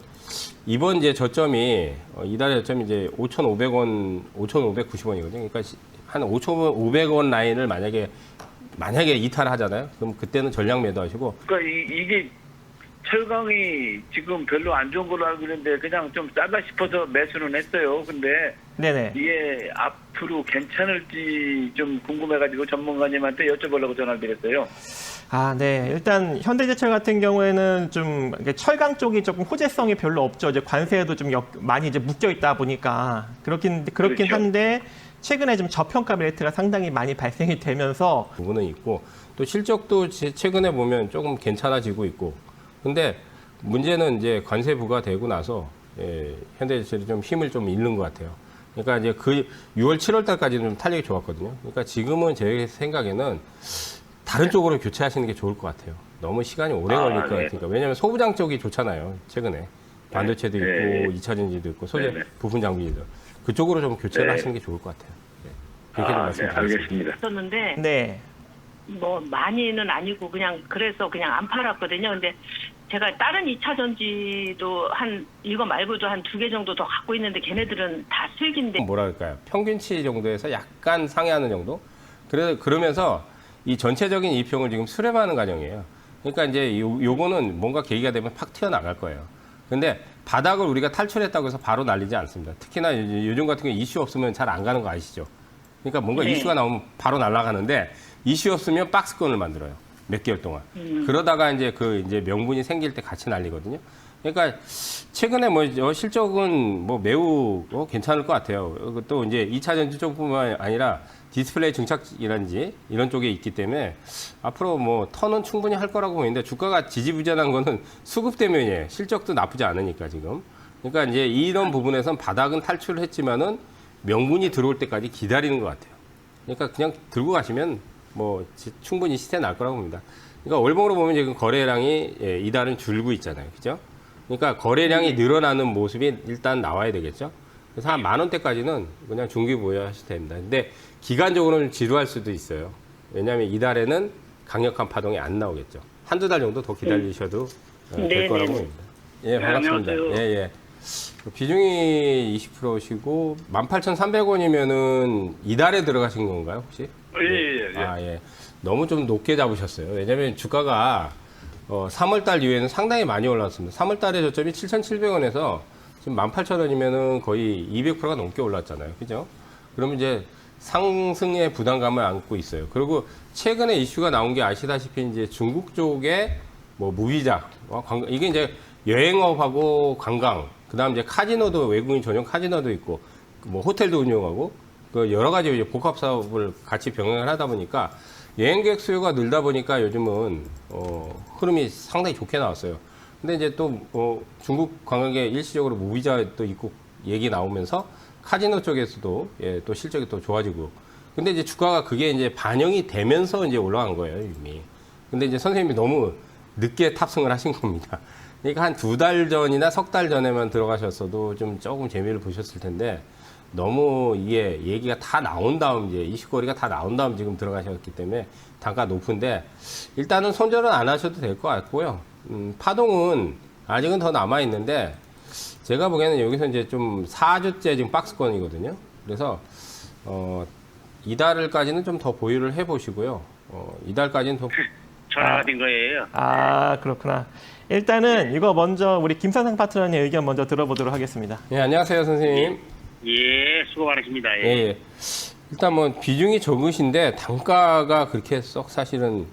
[SPEAKER 2] 이번 이제 저점이 이달의 저점이 이제 5,500원, 5,590원이거든요. 그러니까 한 5,500원 라인을 만약에 이탈하잖아요. 그럼 그때는 전량 매도하시고.
[SPEAKER 3] 그러니까 이게 철강이 지금 별로 안 좋은 걸로 알고 있는데 그냥 좀 싸다 싶어서 매수는 했어요. 근데
[SPEAKER 1] 네네.
[SPEAKER 3] 이게 앞으로 괜찮을지 좀 궁금해가지고 전문가님한테 여쭤보려고 전화를 드렸어요.
[SPEAKER 1] 아, 네. 일단 현대제철 같은 경우에는 좀 이게 철강 쪽이 조금 호재성이 별로 없죠. 이제 관세에도 좀 많이 이제 묶여 있다 보니까 그렇긴
[SPEAKER 3] 그렇죠.
[SPEAKER 1] 한데 최근에 좀 저평가 메리트가 상당히 많이 발생이 되면서
[SPEAKER 2] 부분은 있고 또 실적도 최근에 보면 조금 괜찮아지고 있고 근데 문제는 이제 관세 부과되고 나서 현대제철이 좀 힘을 좀 잃는 것 같아요. 그러니까 이제 그 6월 7월 달까지는 좀 탄력이 좋았거든요. 그러니까 지금은 제 생각에는 다른 쪽으로 교체하시는 게 좋을 것 같아요. 너무 시간이 오래 걸릴 것 같으니까. 왜냐하면 소부장 쪽이 좋잖아요. 최근에 반도체도 있고 2차 전지도 있고 소재 부품 장비도 그쪽으로 좀 교체를 하시는 게 좋을 것 같아요. 네. 그렇게 좀 말씀드리겠습니다.
[SPEAKER 3] 알겠습니다.
[SPEAKER 4] 있었는데
[SPEAKER 1] 네.
[SPEAKER 4] 뭐 많이는 아니고 그냥 그래서 그냥 안 팔았거든요. 근데 제가 다른 2차 전지도 한 이거 말고도 한 2개 정도 더 갖고 있는데 걔네들은 다 수익인데
[SPEAKER 2] 뭐라 그럴까요? 평균치 정도에서 약간 상회하는 정도? 그러면서 이 전체적인 이평을 지금 수렴하는 과정이에요. 그러니까 이제 요거는 뭔가 계기가 되면 팍 튀어나갈 거예요. 근데 바닥을 우리가 탈출했다고 해서 바로 날리지 않습니다. 특히나 요즘 같은 경우 이슈 없으면 잘 안 가는 거 아시죠? 그러니까 뭔가
[SPEAKER 4] 네.
[SPEAKER 2] 이슈가 나오면 바로 날아가는데 이슈 없으면 박스권을 만들어요. 몇 개월 동안. 그러다가 이제 이제 명분이 생길 때 같이 날리거든요. 그러니까 최근에 뭐 실적은 뭐 매우 괜찮을 것 같아요. 또 이제 2차 전지 쪽뿐만 아니라 디스플레이 증착이라든지 이런 쪽에 있기 때문에 앞으로 뭐 턴은 충분히 할 거라고 보이는데 주가가 지지부진한 거는 수급 때문이에요. 실적도 나쁘지 않으니까 지금. 그러니까 이제 이런 부분에선 바닥은 탈출을 했지만은 명분이 들어올 때까지 기다리는 것 같아요. 그러니까 그냥 들고 가시면 뭐 충분히 시세 날 거라고 봅니다. 그러니까 월봉으로 보면 지금 거래량이 이달은 줄고 있잖아요. 그죠? 그러니까 거래량이 늘어나는 모습이 일단 나와야 되겠죠. 그래서 한 10,000원대까지는 그냥 중기 보유하셔도 됩니다. 근데 기간적으로는 지루할 수도 있어요. 왜냐하면 이달에는 강력한 파동이 안 나오겠죠. 한두 달 정도 더 기다리셔도 될 거라고 봅니다. 예, 반갑습니다.
[SPEAKER 3] 안녕하세요.
[SPEAKER 2] 예. 비중이 20%시고 18,300원이면은 이달에 들어가신 건가요, 혹시?
[SPEAKER 3] 예.
[SPEAKER 2] 아, 예. 너무 좀 높게 잡으셨어요. 왜냐면 주가가 3월 달 이후에는 상당히 많이 올랐습니다. 3월 달에 저점이 7,700원에서 지금 18,000원이면은 거의 200%가 넘게 올랐잖아요. 그죠? 그러면 이제 상승의 부담감을 안고 있어요. 그리고 최근에 이슈가 나온 게 아시다시피 이제 중국 쪽에 뭐 무비자, 이게 이제 여행업하고 관광, 그 다음 이제 카지노도 외국인 전용 카지노도 있고, 뭐 호텔도 운영하고, 그 여러 가지 이제 복합 사업을 같이 병행을 하다 보니까 여행객 수요가 늘다 보니까 요즘은 흐름이 상당히 좋게 나왔어요. 근데 이제 또 중국 관광객 일시적으로 무비자도 있고 얘기 나오면서 카지노 쪽에서도 예, 또 실적이 또 좋아지고. 근데 이제 주가가 그게 이제 반영이 되면서 이제 올라간 거예요, 이미. 근데 이제 선생님이 너무 늦게 탑승을 하신 겁니다. 그러니까 한 2달 전이나 석 달 전에만 들어가셨어도 좀 조금 재미를 보셨을 텐데 너무 이게 얘기가 다 나온 다음 이제 이슈거리가 다 나온 다음 지금 들어가셨기 때문에 단가 높은데 일단은 손절은 안 하셔도 될 것 같고요. 파동은 아직은 더 남아 있는데 제가 보기에는 여기서 이제 좀 4주째 지금 박스권이거든요. 그래서 이달까지는 좀 더 보유를 해 보시고요. 이달까지는 더
[SPEAKER 3] 전화 받은 거예요.
[SPEAKER 1] 아, 그렇구나. 일단은 이거 먼저 우리 김선상 파트너님 의견 먼저 들어보도록 하겠습니다.
[SPEAKER 2] 예, 안녕하세요, 선생님.
[SPEAKER 3] 예, 수고 많으십니다.
[SPEAKER 2] 예, 예. 일단 뭐 비중이 적으신데 단가가 그렇게 썩 사실은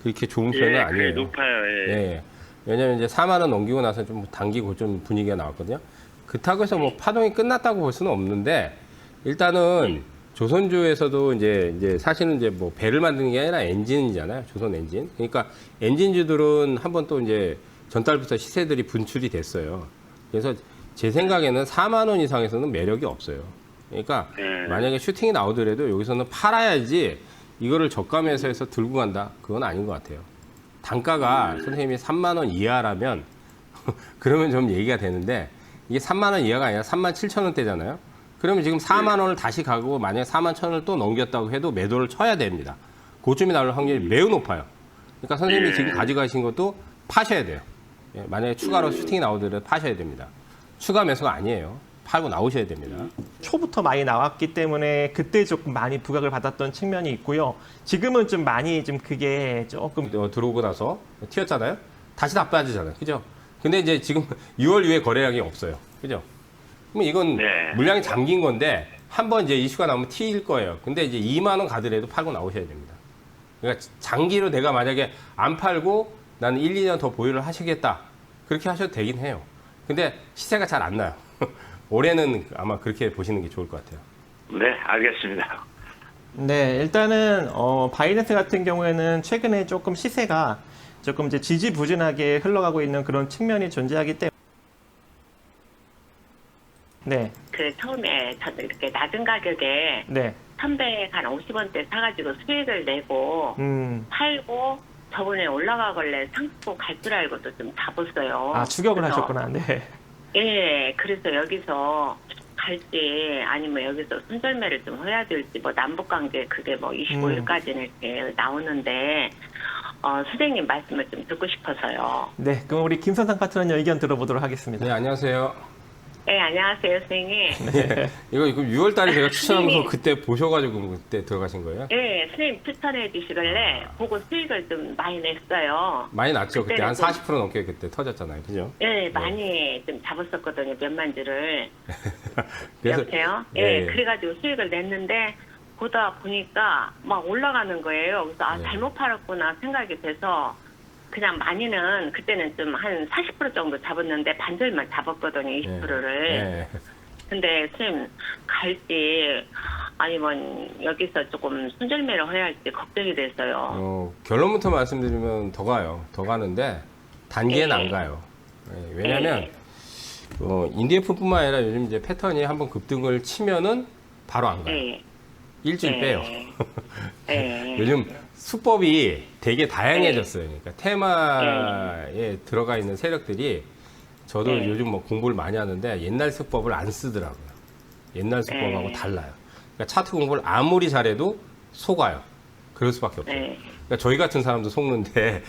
[SPEAKER 2] 그렇게 좋은 편은 아니에요.
[SPEAKER 3] 높아요. 예.
[SPEAKER 2] 예. 왜냐면 이제 4만 원 넘기고 나서 좀 당기고 좀 분위기가 나왔거든요. 그렇다고 해서 뭐 파동이 끝났다고 볼 수는 없는데 일단은 조선주에서도 이제 사실은 이제 뭐 배를 만드는 게 아니라 엔진이잖아요. 조선 엔진. 그러니까 엔진주들은 한번 또 이제 전달부터 시세들이 분출이 됐어요. 그래서 제 생각에는 4만 원 이상에서는 매력이 없어요. 그러니까 만약에 슈팅이 나오더라도 여기서는 팔아야지 이거를 저가에서 해서 들고 간다. 그건 아닌 것 같아요. 단가가 선생님이 3만 원 이하라면 그러면 좀 얘기가 되는데 이게 3만 원 이하가 아니라 3만 7천 원대잖아요. 그러면 지금 4만 원을 다시 가고 만약에 4만 1천 원을 또 넘겼다고 해도 매도를 쳐야 됩니다. 고점이 나올 확률이 매우 높아요. 그러니까 선생님이 지금 가져가신 것도 파셔야 돼요. 예, 만약에 추가로 슈팅이 나오더라도 파셔야 됩니다. 추가 매수가 아니에요. 팔고 나오셔야 됩니다.
[SPEAKER 1] 초부터 많이 나왔기 때문에 그때 조금 많이 부각을 받았던 측면이 있고요. 지금은 좀 많이 좀 그게 조금
[SPEAKER 2] 들어오고 나서 튀었잖아요. 다시 다 빠지잖아요. 그죠? 근데 이제 지금 6월 이후에 거래량이 없어요. 그죠? 그럼 이건 물량이 잠긴 건데 한번 이제 이슈가 나오면 튀일 거예요. 근데 이제 2만 원 가더라도 팔고 나오셔야 됩니다. 그러니까 장기로 내가 만약에 안 팔고 나는 1, 2년 더 보유를 하시겠다. 그렇게 하셔도 되긴 해요. 근데 시세가 잘 안 나요. 올해는 아마 그렇게 보시는 게 좋을 것 같아요.
[SPEAKER 3] 네, 알겠습니다.
[SPEAKER 1] 네, 일단은 바이낸스 같은 경우에는 최근에 조금 시세가 조금 이제 지지부진하게 흘러가고 있는 그런 측면이 존재하기 때문에 네.
[SPEAKER 4] 그 처음에 저도 이렇게 낮은 가격에
[SPEAKER 1] 네.
[SPEAKER 4] 300 한 50원대 사가지고 수익을 내고 팔고 저번에 올라가길래 상승 갈 줄 알고도 좀 잡았어요.
[SPEAKER 1] 아, 추격을
[SPEAKER 4] 그래서,
[SPEAKER 1] 하셨구나. 네.
[SPEAKER 4] 예, 그래서 여기서 갈지 아니면 여기서 순절매를 좀 해야 될지 뭐 남북관계 그게 뭐 25일까지는 이렇게 나오는데 선생님 말씀을 좀 듣고 싶어서요.
[SPEAKER 1] 네, 그럼 우리 김선상 파트너님 의견 들어보도록 하겠습니다.
[SPEAKER 2] 네, 안녕하세요.
[SPEAKER 4] 네, 안녕하세요, 선생님.
[SPEAKER 2] 이거 6월 달에 제가 추천한 거 그때 보셔가지고 그때 들어가신 거예요?
[SPEAKER 4] 네, 선생님 추천해 주시길래 보고 수익을 좀 많이 냈어요.
[SPEAKER 2] 많이 났죠. 그때 한
[SPEAKER 4] 그때는
[SPEAKER 2] 40% 넘게 그때 터졌잖아요. 그죠?
[SPEAKER 4] 네, 많이 좀 잡았었거든요. 몇만 주를.
[SPEAKER 2] 그래서
[SPEAKER 4] 여보세요?
[SPEAKER 2] 예,
[SPEAKER 4] 예,
[SPEAKER 2] 예.
[SPEAKER 4] 그래가지고 수익을 냈는데 보다 보니까 막 올라가는 거예요. 그래서 아,
[SPEAKER 2] 예.
[SPEAKER 4] 잘못 팔았구나 생각이 돼서 그냥 많이는 그때는 좀 한 40% 정도 잡았는데 반절만 잡았거든요. 20%를.
[SPEAKER 2] 예.
[SPEAKER 4] 근데 선생님 갈지 아니면 여기서 조금 순절매를 해야 할지 걱정이 돼서요.
[SPEAKER 2] 결론부터 말씀드리면 더 가요. 더 가는데 단기에는 안 가요. 예, 왜냐면 인디애프뿐만 아니라 요즘 이제 패턴이 한번 급등을 치면은 바로 안 가요.
[SPEAKER 4] 예.
[SPEAKER 2] 일주일 빼요.
[SPEAKER 4] 예.
[SPEAKER 2] 요즘 수법이 되게 다양해졌어요. 그러니까 테마에 들어가 있는 세력들이 저도 요즘 뭐 공부를 많이 하는데 옛날 수법을 안 쓰더라고요. 옛날 수법하고 달라요. 그러니까 차트 공부를 아무리 잘해도 속아요. 그럴 수밖에 없어요. 그러니까 저희 같은 사람도 속는데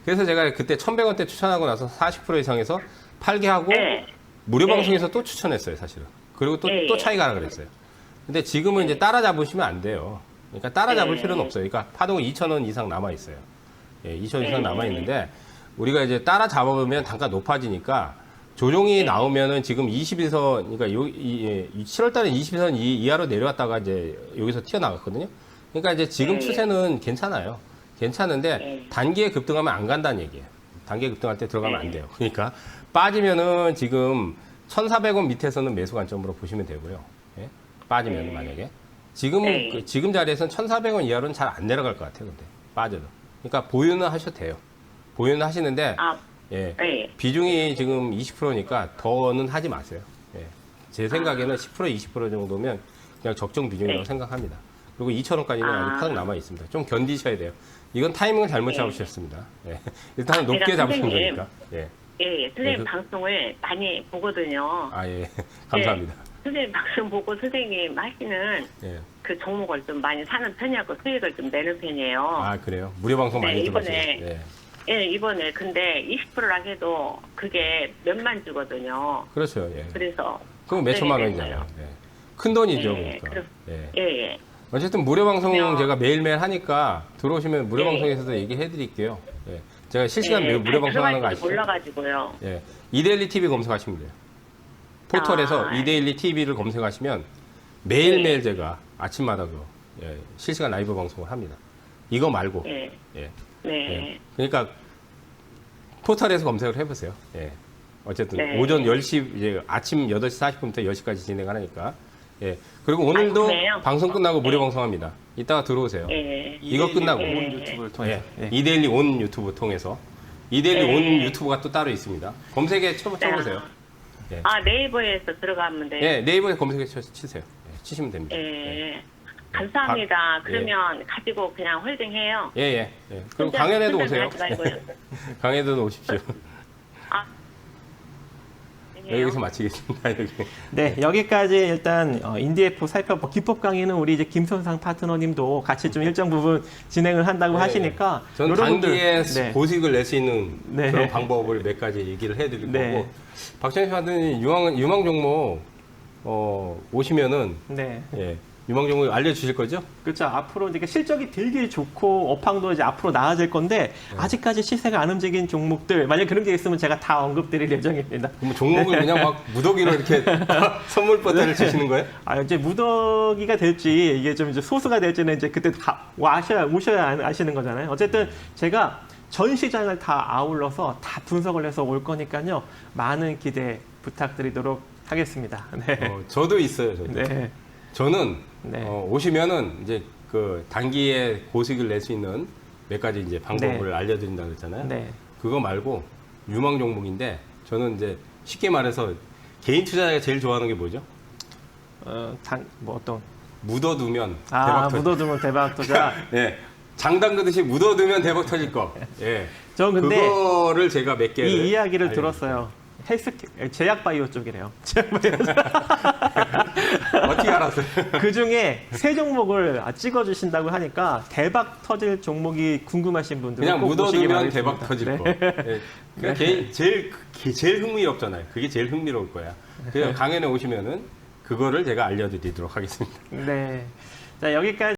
[SPEAKER 2] 그래서 제가 그때 1,100원대 추천하고 나서 40% 이상에서 팔게 하고 무료 방송에서 또 추천했어요, 사실은. 그리고 또 차이가 나라 그랬어요. 근데 지금은 이제 따라잡으시면 안 돼요. 그러니까 따라잡을 필요는 없어요. 그러니까 파동은 2,000원 이상 남아 있어요. 예, 2,000원 이상 남아 있는데 우리가 이제 따라 잡아보면 단가 높아지니까 조정이
[SPEAKER 4] 네.
[SPEAKER 2] 나오면은 지금 21선, 그러니까 7월 달에 21선 이하로 내려왔다가 이제 여기서 튀어나갔거든요. 그러니까 이제 지금
[SPEAKER 4] 네.
[SPEAKER 2] 추세는 괜찮아요. 괜찮은데
[SPEAKER 4] 네.
[SPEAKER 2] 단기에 급등하면 안 간다는 얘기예요. 단기에 급등할 때 들어가면
[SPEAKER 4] 네.
[SPEAKER 2] 안 돼요. 그러니까 빠지면은 지금 1,400원 밑에서는 매수 관점으로 보시면 되고요. 예? 빠지면
[SPEAKER 4] 네.
[SPEAKER 2] 만약에 지금
[SPEAKER 4] 네.
[SPEAKER 2] 지금 자리에서는 1,400원 이하로는 잘 안 내려갈 것 같아요. 근데 빠져도. 그러니까 보유는 하셔도 돼요. 보유는 하시는데
[SPEAKER 4] 아,
[SPEAKER 2] 예.
[SPEAKER 4] 네.
[SPEAKER 2] 비중이 지금 20%니까 더는 하지 마세요. 예. 제 생각에는 10% 20% 정도면 그냥 적정 비중이라고
[SPEAKER 4] 네.
[SPEAKER 2] 생각합니다. 그리고 2,000원까지는
[SPEAKER 4] 아.
[SPEAKER 2] 아직 파동 남아 있습니다. 좀 견디셔야 돼요. 이건 타이밍을 잘못
[SPEAKER 4] 네.
[SPEAKER 2] 잡으셨습니다. 예. 일단은 높게
[SPEAKER 4] 제가
[SPEAKER 2] 잡으신
[SPEAKER 4] 선생님,
[SPEAKER 2] 거니까. 예.
[SPEAKER 4] 예, 선생님
[SPEAKER 2] 네,
[SPEAKER 4] 방송을 많이 보거든요.
[SPEAKER 2] 아, 예. 감사합니다.
[SPEAKER 4] 선생님 방송 보고 선생님 하시는
[SPEAKER 2] 예.
[SPEAKER 4] 그 종목을 좀 많이 사는 편이고 수익을 좀 내는 편이에요.
[SPEAKER 2] 아, 그래요? 무료 방송
[SPEAKER 4] 네,
[SPEAKER 2] 많이
[SPEAKER 4] 이번에
[SPEAKER 2] 들어주세요. 예.
[SPEAKER 4] 예, 이번에 근데 20%라 해도 그게 몇만 주거든요.
[SPEAKER 2] 그렇죠. 예.
[SPEAKER 4] 그래서
[SPEAKER 2] 그럼 몇 천만
[SPEAKER 4] 걱정이
[SPEAKER 2] 원이잖아요.
[SPEAKER 4] 됐어요.
[SPEAKER 2] 예. 큰 돈이죠,
[SPEAKER 4] 예,
[SPEAKER 2] 그러니까.
[SPEAKER 4] 그럼-
[SPEAKER 2] 예.
[SPEAKER 4] 예, 예.
[SPEAKER 2] 어쨌든 무료 방송
[SPEAKER 4] 그러면-
[SPEAKER 2] 제가 매일매일 하니까 들어오시면 무료
[SPEAKER 4] 네.
[SPEAKER 2] 방송에서도 얘기해 드릴게요. 예. 제가 실시간
[SPEAKER 4] 예,
[SPEAKER 2] 무료
[SPEAKER 4] 잘
[SPEAKER 2] 방송 하는 거
[SPEAKER 4] 들어갈 줄
[SPEAKER 2] 아시죠?
[SPEAKER 4] 몰라가지고요.
[SPEAKER 2] 예. 이데일리 TV 검색하시면 돼요. 포털에서
[SPEAKER 4] 아,
[SPEAKER 2] 이데일리 TV를 검색하시면 매일매일 제가 아침마다 실시간 라이브 방송을 합니다. 이거 말고.
[SPEAKER 4] 예,
[SPEAKER 2] 예.
[SPEAKER 4] 네,
[SPEAKER 2] 예. 그러니까 포털에서 검색을 해보세요. 예. 어쨌든
[SPEAKER 4] 네.
[SPEAKER 2] 오전 10시, 이제 아침 8시 40분부터 10시까지 진행하니까. 예. 그리고 오늘도
[SPEAKER 4] 그래요?
[SPEAKER 2] 방송 끝나고 무료
[SPEAKER 4] 네.
[SPEAKER 2] 방송합니다. 이따가 들어오세요.
[SPEAKER 4] 예,
[SPEAKER 2] 이거 끝나고.
[SPEAKER 4] 예.
[SPEAKER 1] 온 유튜브를 통해서.
[SPEAKER 2] 예.
[SPEAKER 1] 예.
[SPEAKER 2] 이데일리 온 유튜브 통해서. 이데일리
[SPEAKER 4] 네.
[SPEAKER 2] 온 유튜브가 또 따로 있습니다. 검색에 쳐보세요. 예.
[SPEAKER 4] 아, 네이버에서 들어가면 돼요.
[SPEAKER 2] 예, 네이버에 검색해 치세요. 예, 치시면 됩니다.
[SPEAKER 4] 예. 감사합니다.
[SPEAKER 2] 예.
[SPEAKER 4] 그러면 가지고 그냥 홀딩해요.
[SPEAKER 2] 예, 예. 예. 그리고
[SPEAKER 4] 혼자-
[SPEAKER 2] 강연에도
[SPEAKER 4] 혼자
[SPEAKER 2] 오세요.
[SPEAKER 4] 하지 말고요.
[SPEAKER 2] 강연에도 오십시오.
[SPEAKER 4] 아,
[SPEAKER 2] 여기서 마치겠습니다. 여기.
[SPEAKER 1] 네, 여기까지 일단 인디에프 살펴보 기법 강의는 우리 이제 김선상 파트너님도 같이 좀 일정 부분 진행을 한다고 하시니까
[SPEAKER 2] 전
[SPEAKER 1] 여러분들,
[SPEAKER 2] 단기에
[SPEAKER 1] 네.
[SPEAKER 2] 고식을 낼 수 있는
[SPEAKER 1] 네.
[SPEAKER 2] 그런 방법을 몇 가지 얘기를 해드릴
[SPEAKER 1] 네.
[SPEAKER 2] 거고 박정희 파트너님 유망 종목 오시면은
[SPEAKER 1] 네.
[SPEAKER 2] 예, 유망 종목 알려주실 거죠?
[SPEAKER 1] 그렇죠. 앞으로 이제 실적이 되게 좋고 업황도 이제 앞으로 나아질 건데 아직까지 시세가 안 움직인 종목들 만약 그런 게 있으면 제가 다 언급드릴 예정입니다.
[SPEAKER 2] 그럼 종목을 그냥 막 무더기로 이렇게 선물 버튼을 주시는 거예요?
[SPEAKER 1] 아 이제 무더기가 될지 이게 좀 이제 소수가 될지는 이제 그때 오셔야 아시는 거잖아요. 어쨌든 제가 전 시장을 다 아울러서 다 분석을 해서 올 거니까요. 많은 기대 부탁드리도록 하겠습니다. 네.
[SPEAKER 2] 저도 있어요. 저도.
[SPEAKER 1] 네.
[SPEAKER 2] 저는
[SPEAKER 1] 네.
[SPEAKER 2] 오시면은 이제 그 단기에 고식을 낼 수 있는 몇 가지 이제 방법을 알려드린다고 했잖아요.
[SPEAKER 1] 네.
[SPEAKER 2] 그거 말고 유망 종목인데 저는 이제 쉽게 말해서 개인 투자자가 제일 좋아하는 게 뭐죠?
[SPEAKER 1] 뭐 어떤
[SPEAKER 2] 묻어두면 대박 터질
[SPEAKER 1] 묻어두면 대박 투자.
[SPEAKER 2] 예. 장 담그듯이 묻어두면 대박 터질 거. 예.
[SPEAKER 1] 저 근데
[SPEAKER 2] 그거를 제가 몇 개.
[SPEAKER 1] 이 이야기를 들었어요. 제약 바이오 쪽이래요. 제약 바이오.
[SPEAKER 2] 어떻게 알았어요?
[SPEAKER 1] 그 중에 세 종목을 찍어주신다고 하니까 대박 터질 종목이 궁금하신 분들은
[SPEAKER 2] 그냥
[SPEAKER 1] 꼭 보시기
[SPEAKER 2] 묻어두면
[SPEAKER 1] 바라겠습니다.
[SPEAKER 2] 대박 터질
[SPEAKER 1] 네.
[SPEAKER 2] 거. 예. 그러니까 제일 흥미롭잖아요. 그게 제일 흥미로울 거야. 그냥 강연에 오시면은 그거를 제가 알려드리도록 하겠습니다.
[SPEAKER 1] 네. 자, 여기까지.